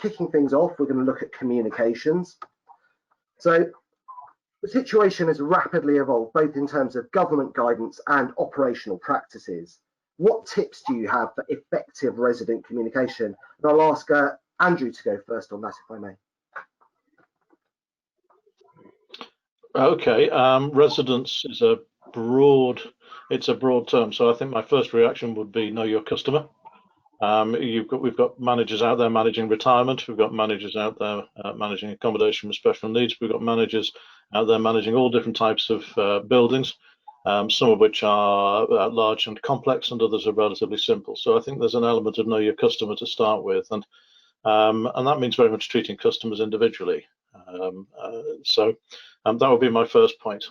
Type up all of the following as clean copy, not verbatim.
kicking things off, we're going to look at communications. So the situation has rapidly evolved, both in terms of government guidance and operational practices. What tips do you have for effective resident communication? And I'll ask Andrew to go first on that, if I may. Okay, residents is a broad term, so I think my first reaction would be know your customer. We've got managers out there managing retirement, we've got managers out there managing accommodation with special needs, we've got managers out there managing all different types of buildings, some of which are large and complex and others are relatively simple. So I think there's an element of know your customer to start with, and that means very much treating customers individually. That would be my first point.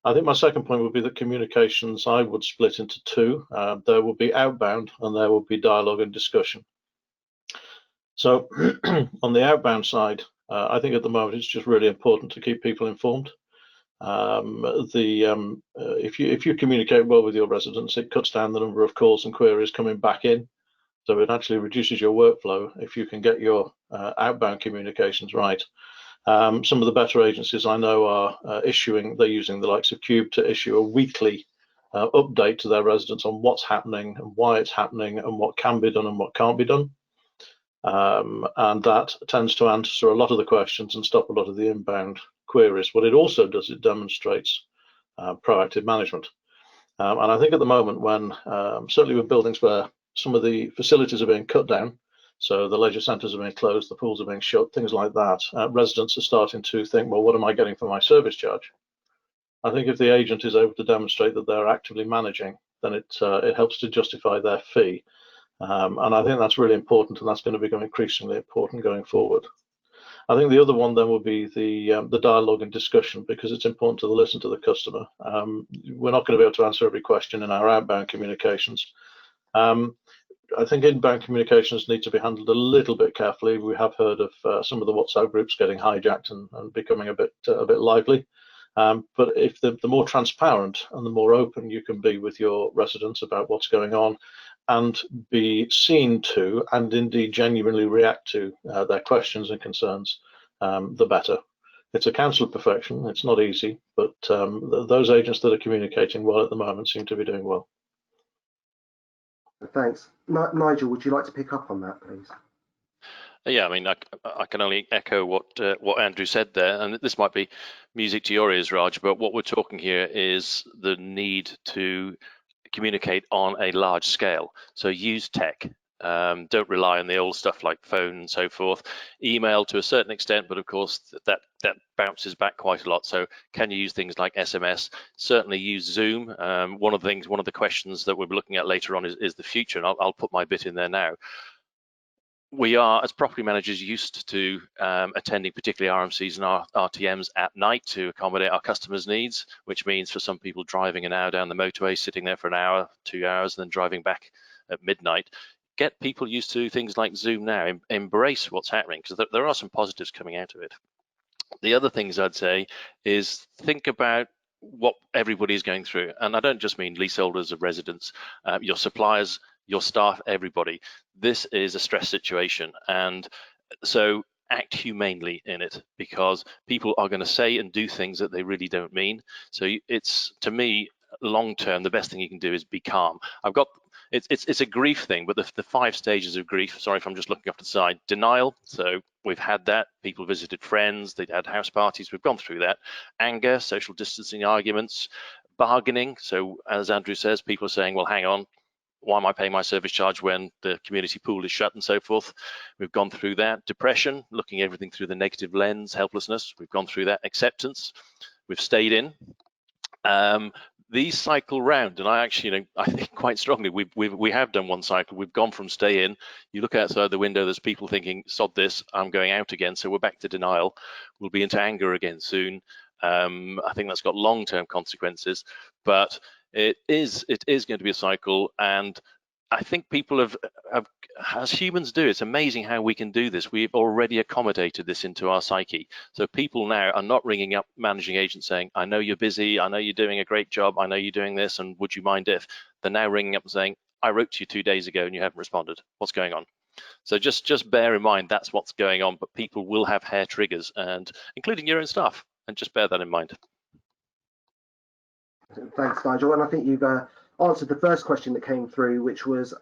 I think my second point would be that communications I would split into two. There will be outbound and there will be dialogue and discussion. So on the outbound side, I think at the moment it's just really important to keep people informed. If you communicate well with your residents, it cuts down the number of calls and queries coming back in. So it actually reduces your workflow if you can get your outbound communications right. Some of the better agencies I know are they're using the likes of Cube to issue a weekly update to their residents on what's happening and why it's happening and what can be done and what can't be done. And that tends to answer a lot of the questions and stop a lot of the inbound queries. What it also does, it demonstrates proactive management. And I think at the moment when, certainly with buildings where some of the facilities are being cut down, so the leisure centres are being closed, the pools are being shut, things like that, residents are starting to think, well, what am I getting for my service charge? I think if the agent is able to demonstrate that they're actively managing, then it helps to justify their fee. And I think that's really important, and that's going to become increasingly important going forward. I think the other one then will be the dialogue and discussion, because it's important to listen to the customer. We're not going to be able to answer every question in our outbound communications. I think inbound communications need to be handled a little bit carefully. We have heard of some of the WhatsApp groups getting hijacked and becoming a bit lively. But if the more transparent and the more open you can be with your residents about what's going on, and be seen to and indeed genuinely react to their questions and concerns, the better. It's a counsel of perfection. It's not easy, but those agents that are communicating well at the moment seem to be doing well. Thanks. Nigel, would you like to pick up on that, please? Yeah, I mean, I can only echo what Andrew said there, and this might be music to your ears, Raj, but what we're talking here is the need to communicate on a large scale. So use tech. Don't rely on the old stuff like phone and so forth. Email to a certain extent, but of course that bounces back quite a lot. So can you use things like SMS? Certainly use Zoom. One of the questions that we'll be looking at later on is the future, and I'll put my bit in there now. We are, as property managers, used to attending particularly RMCs and RTMs at night to accommodate our customers' needs, which means for some people driving an hour down the motorway, sitting there for an hour, 2 hours, and then driving back at midnight. Get people used to things like Zoom now. Embrace what's happening, because there are some positives coming out of it. The other things I'd say is think about what everybody is going through. And I don't just mean leaseholders of residents, your suppliers, your staff, everybody. This is a stress situation. And so act humanely in it, because people are going to say and do things that they really don't mean. So it's, to me, long term, the best thing you can do is be calm. It's a grief thing, but the 5 stages of grief, sorry if I'm just looking off to the side. Denial, so we've had that. People visited friends, they'd had house parties, we've gone through that. Anger, social distancing arguments. Bargaining, so as Andrew says, people are saying, well, hang on, why am I paying my service charge when the community pool is shut and so forth? We've gone through that. Depression, looking at everything through the negative lens. Helplessness, we've gone through that. Acceptance, we've stayed in. These cycle round, and I think quite strongly we have done one cycle. We've gone from stay in. You look outside the window, there's people thinking, sod this, I'm going out again. So we're back to denial. We'll be into anger again soon. I think that's got long-term consequences, but it is going to be a cycle. And I think people have, as humans do, it's amazing how we can do this. We've already accommodated this into our psyche. So people now are not ringing up managing agents saying, I know you're busy, I know you're doing a great job, I know you're doing this, and would you mind if? They're now ringing up and saying, I wrote to you 2 days ago and you haven't responded. What's going on? So just bear in mind that's what's going on, but people will have hair triggers, and including your own staff, and just bear that in mind. Thanks, Nigel. And I think you've answered the first question that came through, which was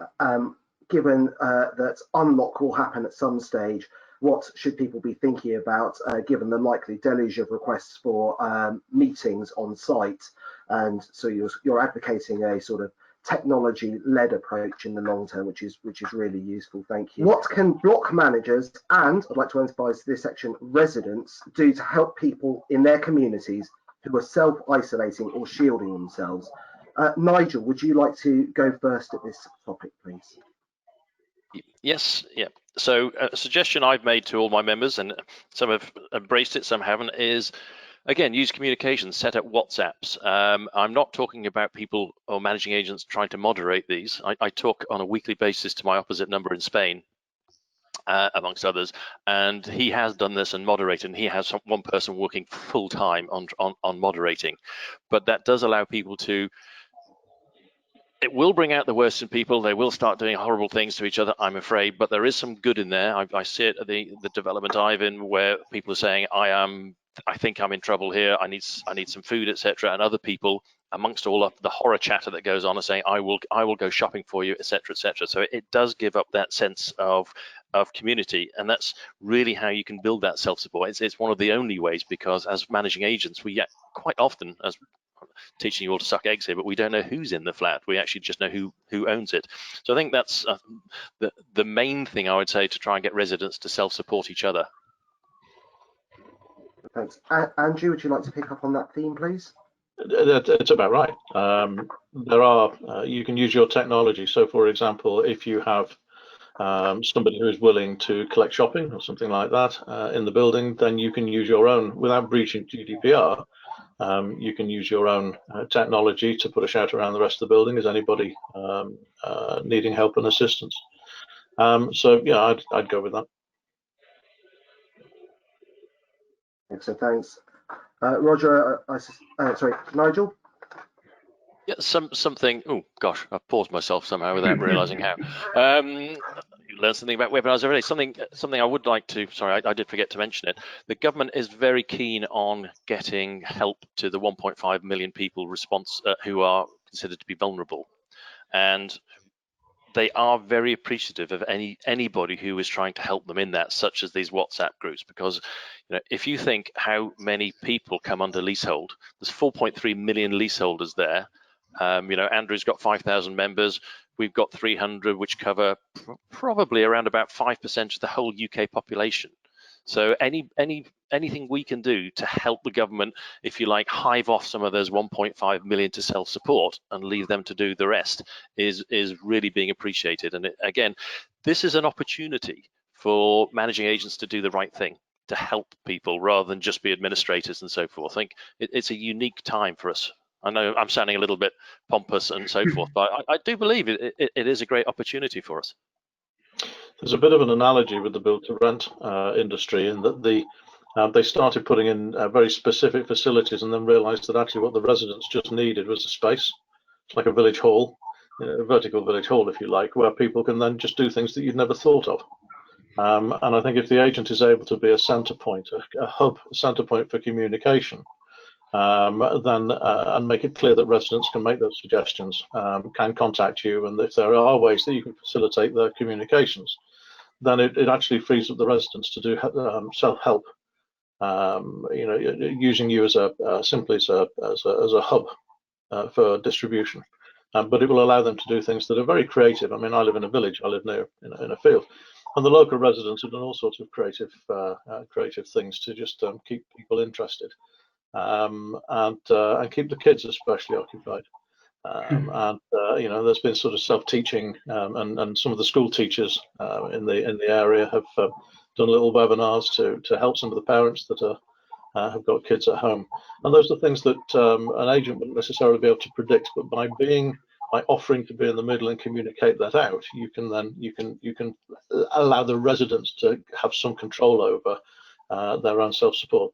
given that unlock will happen at some stage, what should people be thinking about given the likely deluge of requests for meetings on site? And so you're advocating a sort of technology-led approach in the long term, which is really useful. Thank you. What can block managers and, I'd like to emphasise this section, residents do to help people in their communities who are self-isolating or shielding themselves? Nigel, would you like to go first at this topic, please? Yes, yeah. So a suggestion I've made to all my members, and some have embraced it, some haven't, is again, use communication, set up WhatsApps. I'm not talking about people or managing agents trying to moderate these. I talk on a weekly basis to my opposite number in Spain, amongst others, and he has done this and moderated, and he has one person working full time on moderating. But that does allow people to, it will bring out the worst in people. They will start doing horrible things to each other, I'm afraid, but there is some good in there. I see it at the development I'm in, where people are saying, I think I'm in trouble here, I need some food, etc. And other people, amongst all of the horror chatter that goes on, are saying, I will go shopping for you, etc., etc. So it does give up that sense of community, and that's really how you can build that self-support. It's one of the only ways, because as managing agents, we quite often, as teaching you all to suck eggs here, but we don't know who's in the flat. We actually just know who owns it. So I think that's the main thing I would say, to try and get residents to self-support each other. Thanks. Andrew, would you like to pick up on that theme, please? It's about right. There are, you can use your technology. So for example, if you have somebody who is willing to collect shopping or something like that in the building, then you can use your own, without breaching GDPR, you can use your own technology to put a shout around the rest of the building. Is anybody needing help and assistance? So yeah, I'd go with that. So thanks. Roger, sorry, Nigel? Yeah, something. Oh gosh, I've paused myself somehow without realising how. You learn something about webinars every day. Something I would like to. Sorry, I did forget to mention it. The government is very keen on getting help to the 1.5 million people who are considered to be vulnerable, and they are very appreciative of anybody who is trying to help them in that, such as these WhatsApp groups, because if you think how many people come under leasehold, there's 4.3 million leaseholders there. Andrew's got 5,000 members. We've got 300, which cover probably around about 5% of the whole UK population. So anything we can do to help the government, if you like, hive off some of those 1.5 million to self-support and leave them to do the rest is really being appreciated. And again, this is an opportunity for managing agents to do the right thing, to help people rather than just be administrators and so forth. I think it's a unique time for us. I know I'm sounding a little bit pompous and so forth, but I do believe it is a great opportunity for us. There's a bit of an analogy with the build-to-rent industry, in that they started putting in very specific facilities and then realised that actually what the residents just needed was a space. It's like a village hall, a vertical village hall, if you like, where people can then just do things that you'd never thought of. And I think if the agent is able to be a centre point, a hub, a centre point for communication, then and make it clear that residents can make those suggestions, can contact you, and if there are ways that you can facilitate their communications, then it actually frees up the residents to do self-help. Using you as simply as a hub for distribution, but it will allow them to do things that are very creative. I mean, I live in a village. I live near in a field, and the local residents have done all sorts of creative things to just keep people interested. And keep the kids especially occupied. There's been sort of self-teaching, and some of the school teachers in the area have done little webinars to help some of the parents that have got kids at home. And those are things that an agent wouldn't necessarily be able to predict, but by offering to be in the middle and communicate that out, you can allow the residents to have some control over their own self-support.